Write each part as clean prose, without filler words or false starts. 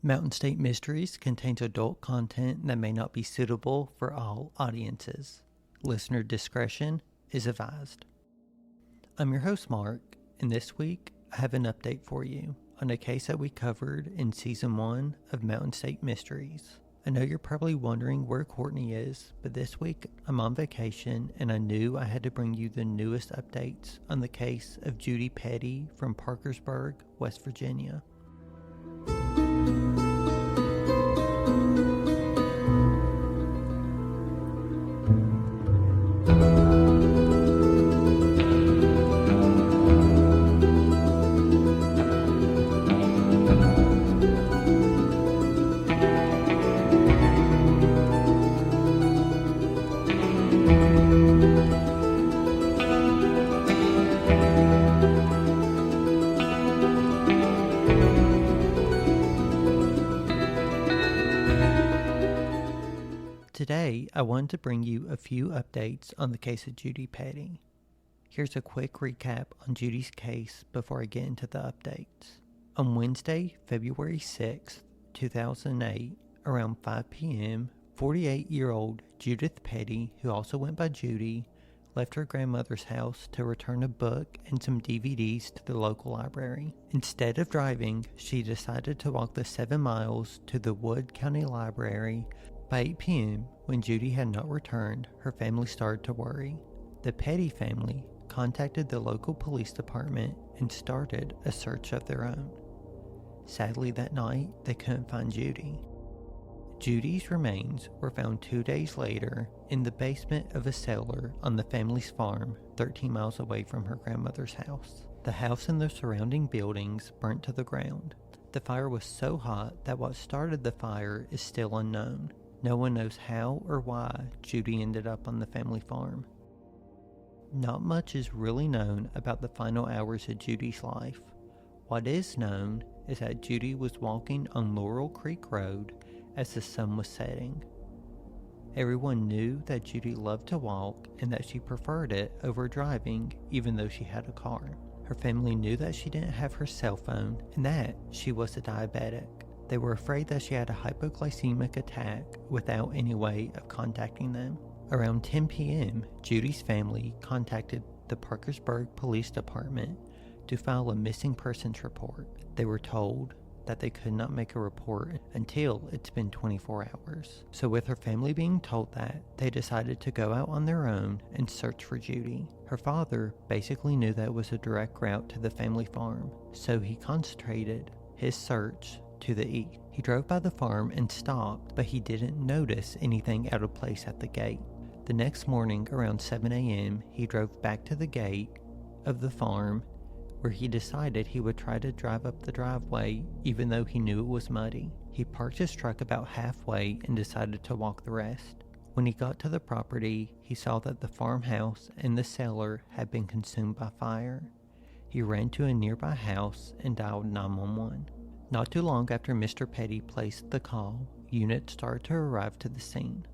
Mountain State Mysteries contains adult content that may not be suitable for all audiences. Listener discretion is advised. I'm your host, Mark, and this week I have an update for you on a case that we covered in Season 1 of Mountain State Mysteries. I know you're probably wondering where Courtney is, but this week I'm on vacation and I knew I had to bring you the newest updates on the case of Judy Petty from Parkersburg, West Virginia. Today, I wanted to bring you a few updates on the case of Judy Petty. Here's a quick recap on Judy's case before I get into the updates. On Wednesday, February 6, 2008, around 5 p.m., 48-year-old Judith Petty, who also went by Judy, left her grandmother's house to return a book and some DVDs to the local library. Instead of driving, she decided to walk the 7 miles to the Wood County Library. By 8 p.m., when Judy had not returned, her family started to worry. The Petty family contacted the local police department and started a search of their own. Sadly, that night, they couldn't find Judy. Judy's remains were found 2 days later in the basement of a cellar on the family's farm 13 miles away from her grandmother's house. The house and the surrounding buildings burnt to the ground. The fire was so hot that what started the fire is still unknown. No one knows how or why Judy ended up on the family farm. Not much is really known about the final hours of Judy's life. What is known is that Judy was walking on Laurel Creek Road as the sun was setting. Everyone knew that Judy loved to walk and that she preferred it over driving even though she had a car. Her family knew that she didn't have her cell phone and that she was a diabetic. They were afraid that she had a hypoglycemic attack without any way of contacting them. Around 10 p.m., Judy's family contacted the Parkersburg Police Department to file a missing persons report. They were told that they could not make a report until it's been 24 hours. So with her family being told that, they decided to go out on their own and search for Judy. Her father basically knew that it was a direct route to the family farm, so he concentrated his search to the east. He drove by the farm and stopped, but he didn't notice anything out of place at the gate. The next morning, around 7 a.m., he drove back to the gate of the farm, where he decided he would try to drive up the driveway even though he knew it was muddy. He parked his truck about halfway and decided to walk the rest. When he got to the property, he saw that the farmhouse and the cellar had been consumed by fire. He ran to a nearby house and dialed 911. Not too long after Mr. Petty placed the call, units started to arrive to the scene.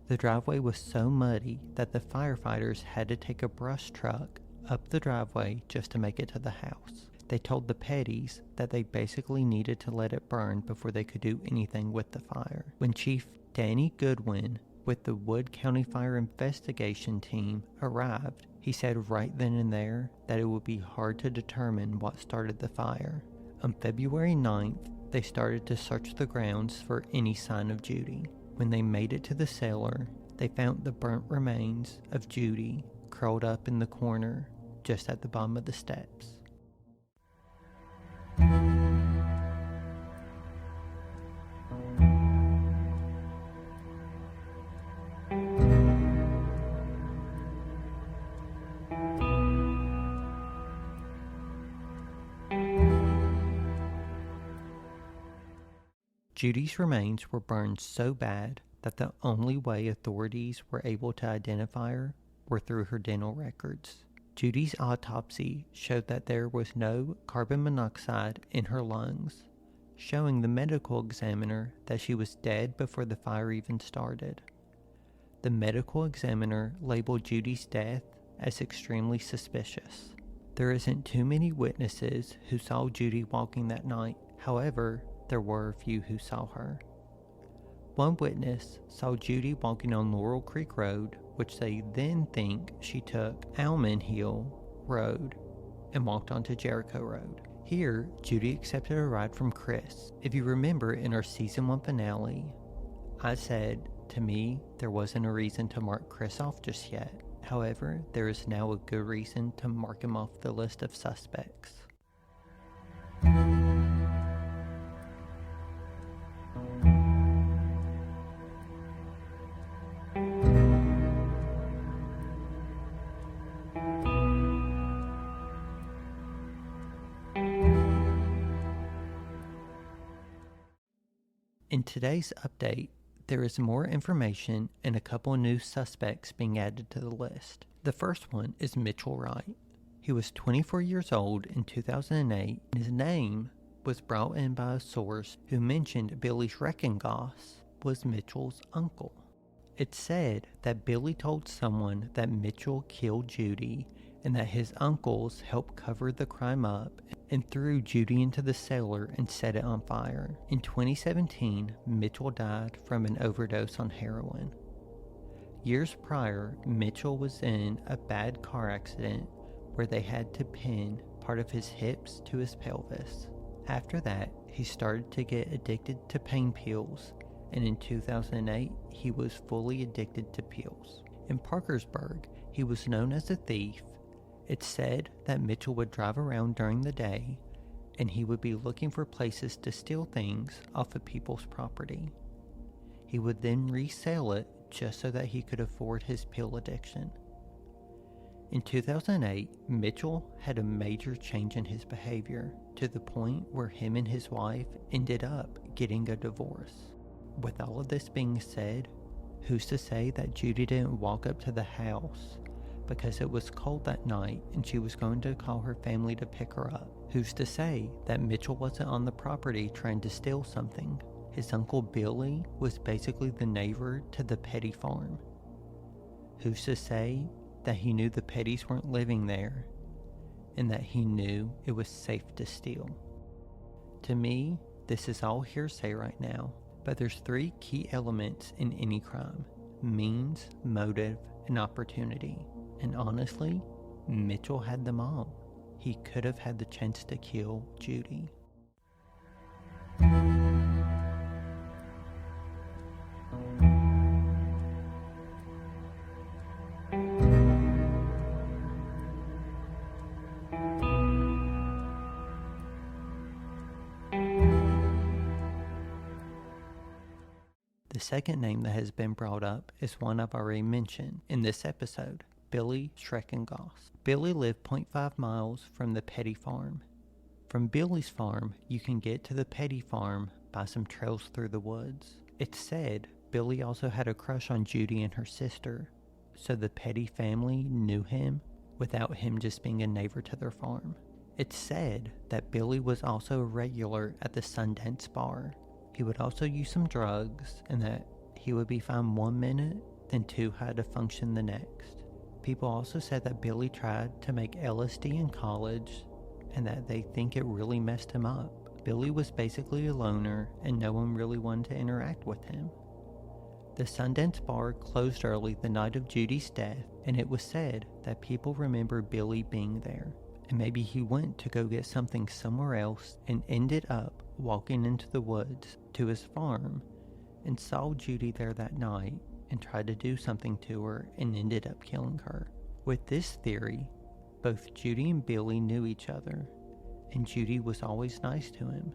The driveway was so muddy that the firefighters had to take a brush truck up the driveway just to make it to the house. They told the Pettys that they basically needed to let it burn before they could do anything with the fire. When Chief Danny Goodwin with the Wood County Fire Investigation Team arrived, he said right then and there that it would be hard to determine what started the fire. On February 9th, they started to search the grounds for any sign of Judy. When they made it to the cellar, they found the burnt remains of Judy curled up in the corner just at the bottom of the steps. Judy's remains were burned so bad that the only way authorities were able to identify her were through her dental records. Judy's autopsy showed that there was no carbon monoxide in her lungs, showing the medical examiner that she was dead before the fire even started. The medical examiner labeled Judy's death as extremely suspicious. There isn't too many witnesses who saw Judy walking that night. However, there were a few who saw her. One witness saw Judy walking on Laurel Creek Road, which they then think she took Almond Hill Road and walked onto Jericho Road. Here, Judy accepted a ride from Chris. If you remember in our season 1 finale, I said, to me, there wasn't a reason to mark Chris off just yet. However, there is now a good reason to mark him off the list of suspects. In today's update, there is more information and a couple new suspects being added to the list. The first one is Mitchell Wright. He was 24 years old in 2008, and his name was brought in by a source who mentioned Billy Schreckengoss was Mitchell's uncle. It said that Billy told someone that Mitchell killed Judy and that his uncles helped cover the crime up and threw Judy into the cellar and set it on fire. In 2017, Mitchell died from an overdose on heroin. Years prior, Mitchell was in a bad car accident where they had to pin part of his hips to his pelvis. After that, he started to get addicted to pain pills, and in 2008, he was fully addicted to pills. In Parkersburg, he was known as a thief. It's said that Mitchell would drive around during the day and he would be looking for places to steal things off of people's property. He would then resell it just so that he could afford his pill addiction. In 2008, Mitchell had a major change in his behavior to the point where him and his wife ended up getting a divorce. With all of this being said, who's to say that Judy didn't walk up to the house because it was cold that night and she was going to call her family to pick her up? Who's to say that Mitchell wasn't on the property trying to steal something? His uncle Billy was basically the neighbor to the Petty farm. Who's to say that he knew the Pettys weren't living there and that he knew it was safe to steal? To me, this is all hearsay right now, but there's 3 key elements in any crime: means, motive, and opportunity. And honestly, Mitchell had them all. He could have had the chance to kill Judy. The second name that has been brought up is one I've already mentioned in this episode: Billy Schreckengoss. Billy lived 0.5 miles from the Petty farm. From Billy's farm, you can get to the Petty farm by some trails through the woods. It's said Billy also had a crush on Judy and her sister, so the Petty family knew him without him just being a neighbor to their farm. It's said that Billy was also a regular at the Sundance bar. He would also use some drugs, and that he would be fine 1 minute, then too high to function the next. People also said that Billy tried to make LSD in college and that they think it really messed him up. Billy was basically a loner and no one really wanted to interact with him. The Sundance bar closed early the night of Judy's death, and it was said that people remember Billy being there. And maybe he went to go get something somewhere else and ended up walking into the woods to his farm and saw Judy there that night and tried to do something to her and ended up killing her. With this theory, both Judy and Billy knew each other, and Judy was always nice to him.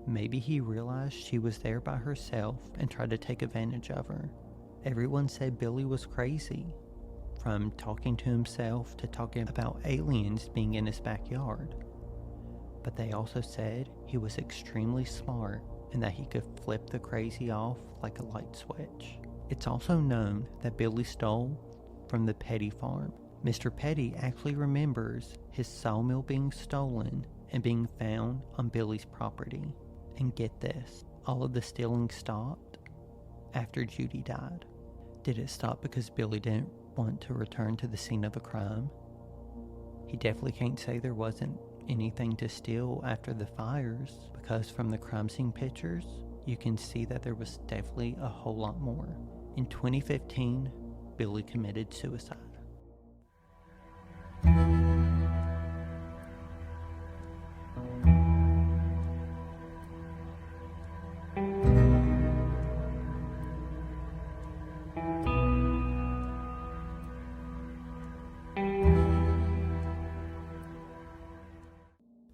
Maybe he realized she was there by herself and tried to take advantage of her. Everyone said Billy was crazy, from talking to himself to talking about aliens being in his backyard. But they also said he was extremely smart and that he could flip the crazy off like a light switch. It's also known that Billy stole from the Petty farm. Mr. Petty actually remembers his sawmill being stolen and being found on Billy's property. And get this, all of the stealing stopped after Judy died. Did it stop because Billy didn't want to return to the scene of a crime? He definitely can't say there wasn't anything to steal after the fires, because from the crime scene pictures, you can see that there was definitely a whole lot more. In 2015, Billy committed suicide.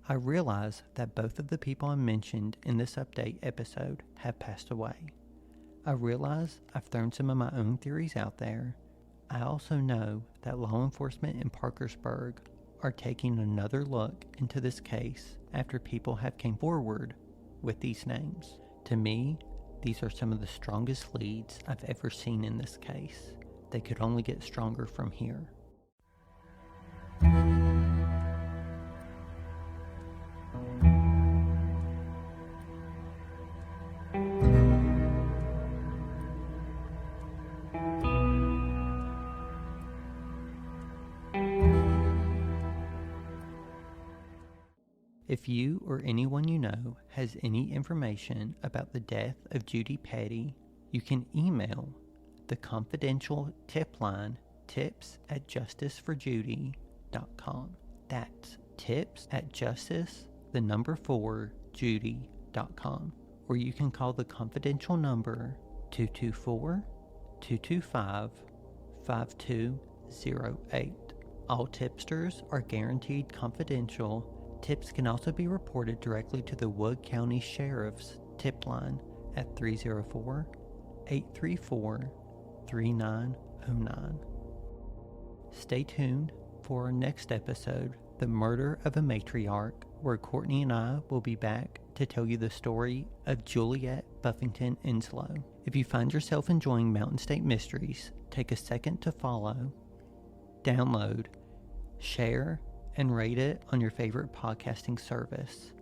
I realize that both of the people I mentioned in this update episode have passed away. I realize I've thrown some of my own theories out there. I also know that law enforcement in Parkersburg are taking another look into this case after people have came forward with these names. To me, these are some of the strongest leads I've ever seen in this case. They could only get stronger from here. If you or anyone you know has any information about the death of Judy Petty, you can email the confidential tip line tips@justiceforjudy.com. That's tips@justice4judy.com. Or you can call the confidential number 224-225-5208. All tipsters are guaranteed confidential. Tips can also be reported directly to the Wood County Sheriff's tip line at 304-834-3909. Stay tuned for our next episode, The Murder of a Matriarch, where Courtney and I will be back to tell you the story of Juliet Buffington Enslow. If you find yourself enjoying Mountain State Mysteries, take a second to follow, download, share, and rate it on your favorite podcasting service.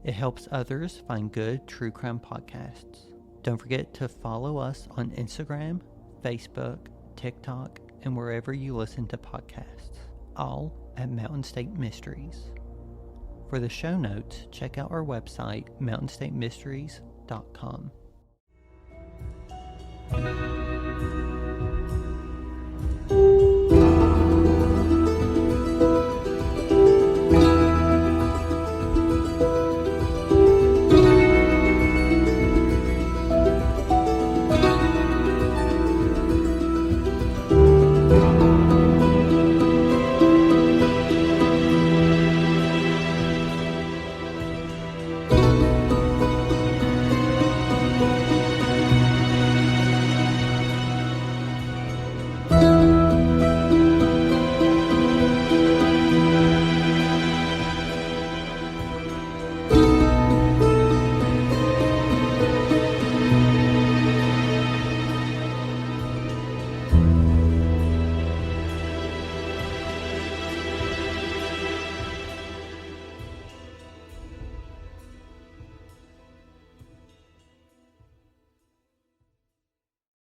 It helps others find good true crime podcasts. Don't forget to follow us on Instagram, Facebook, TikTok, and wherever you listen to podcasts, all at Mountain State Mysteries. For the show notes, check out our website, mountainstatemysteries.com.